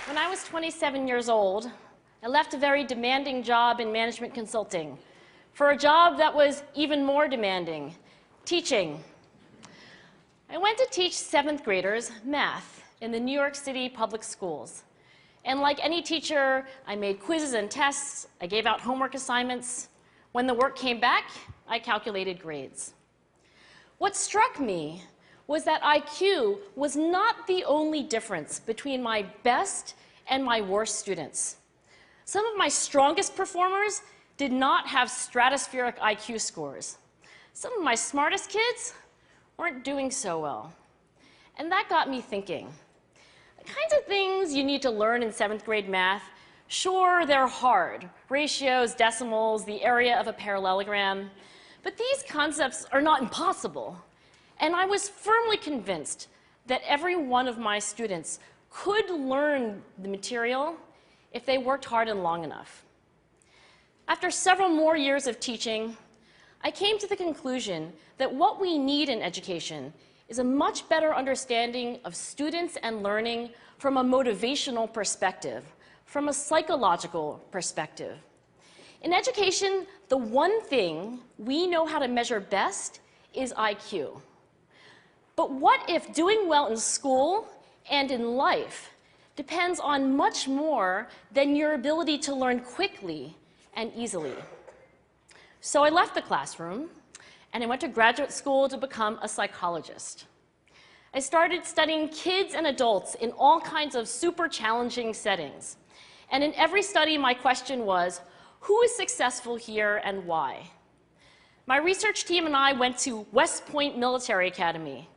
When I was 27 years old, I left a very demanding job in management consulting for a job that was even more demanding, teaching. I went to teach 7th graders math in the New York City public schools. And like any teacher, I made quizzes and tests, I gave out homework assignments. When the work came back, I calculated grades. What struck me was that IQ was not the only difference between my best and my worst students. Some of my strongest performers did not have stratospheric IQ scores. Some of my smartest kids weren't doing so well. And that got me thinking. The kinds of things you need to learn in 7th grade math, sure, they're hard. Ratios, decimals, the area of a parallelogram. But these concepts are not impossible. And I was firmly convinced that every one of my students could learn the material if they worked hard and long enough. After several more years of teaching, I came to the conclusion that what we need in education is a much better understanding of students and learning from a motivational perspective, from a psychological perspective. In education, the one thing we know how to measure best is IQ. But what if doing well in school and in life depends on much more than your ability to learn quickly and easily? So I left the classroom and I went to graduate school to become a psychologist. I started studying kids and adults in all kinds of super challenging settings. And in every study, my question was, who is successful here and why? My research team and I went to West Point Military Academy.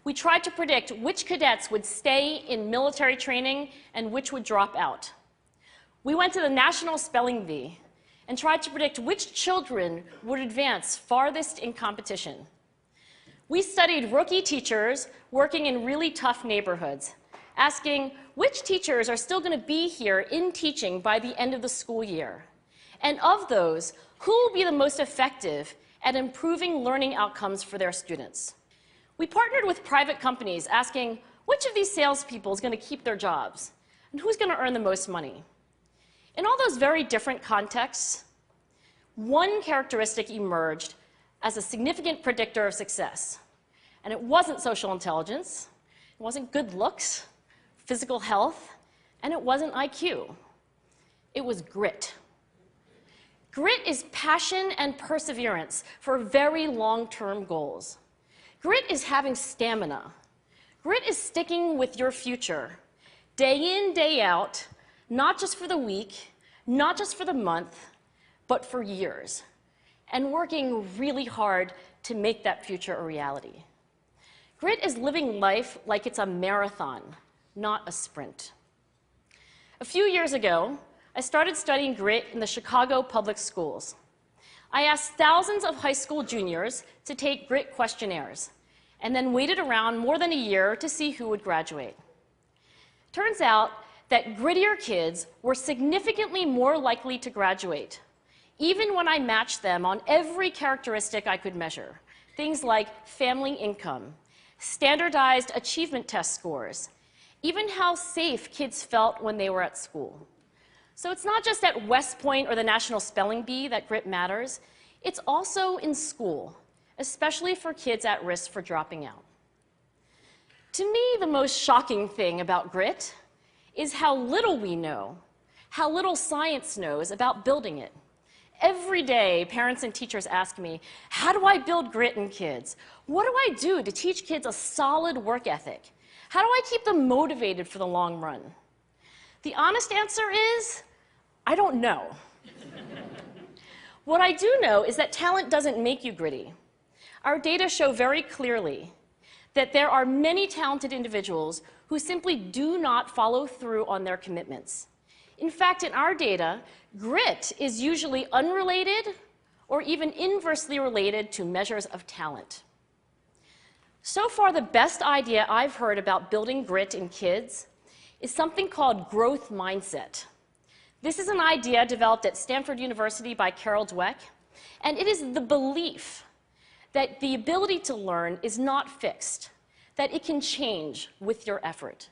We tried to predict which cadets would stay in military training and which would drop out. We went to the National Spelling Bee and tried to predict which children would advance farthest in competition. We studied rookie teachers working in really tough neighborhoods, asking which teachers are still going to be here in teaching by the end of the school year. And of those, who will be the most effective at improving learning outcomes for their students? We partnered with private companies asking which of these salespeople is going to keep their jobs and who's going to earn the most money. In all those very different contexts, one characteristic emerged as a significant predictor of success. And it wasn't social intelligence, it wasn't good looks, physical health, and it wasn't IQ. It was grit. Grit is passion and perseverance for very long-term goals. Grit is having stamina. Grit is sticking with your future, day in, day out, not just for the week, not just for the month, but for years, and working really hard to make that future a reality. Grit is living life like it's a marathon, not a sprint. A few years ago, I started studying grit in the Chicago public schools. I asked thousands of high school juniors to take grit questionnaires, and then waited around more than a year to see who would graduate. Turns out that grittier kids were significantly more likely to graduate, even when I matched them on every characteristic I could measure, things like family income, standardized achievement test scores, even how safe kids felt when they were at school. So it's not just at West Point or the National Spelling Bee that grit matters, it's also in school, especially for kids at risk for dropping out. To me, the most shocking thing about grit is how little we know, how little science knows about building it. Every day, parents and teachers ask me, how do I build grit in kids? What do I do to teach kids a solid work ethic? How do I keep them motivated for the long run? The honest answer is, I don't know. What I do know is that talent doesn't make you gritty. Our data show very clearly that there are many talented individuals who simply do not follow through on their commitments. In fact, in our data, grit is usually unrelated or even inversely related to measures of talent. So far, the best idea I've heard about building grit in kids is something called growth mindset. This is an idea developed at Stanford University by Carol Dweck, and it is the belief that the ability to learn is not fixed, that it can change with your effort.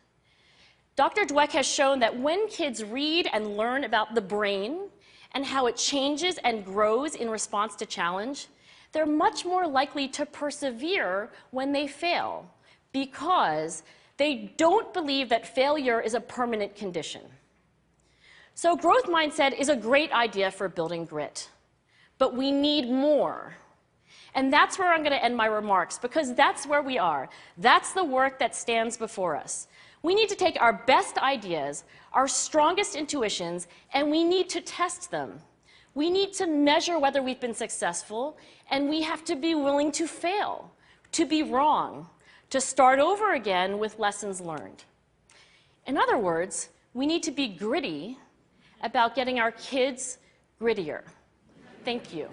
Dr. Dweck has shown that when kids read and learn about the brain and how it changes and grows in response to challenge, they're much more likely to persevere when they fail because they don't believe that failure is a permanent condition. So growth mindset is a great idea for building grit, but we need more. And that's where I'm going to end my remarks, because that's where we are. That's the work that stands before us. We need to take our best ideas, our strongest intuitions, and we need to test them. We need to measure whether we've been successful, and we have to be willing to fail, to be wrong, to start over again with lessons learned. In other words, we need to be gritty about getting our kids grittier. Thank you.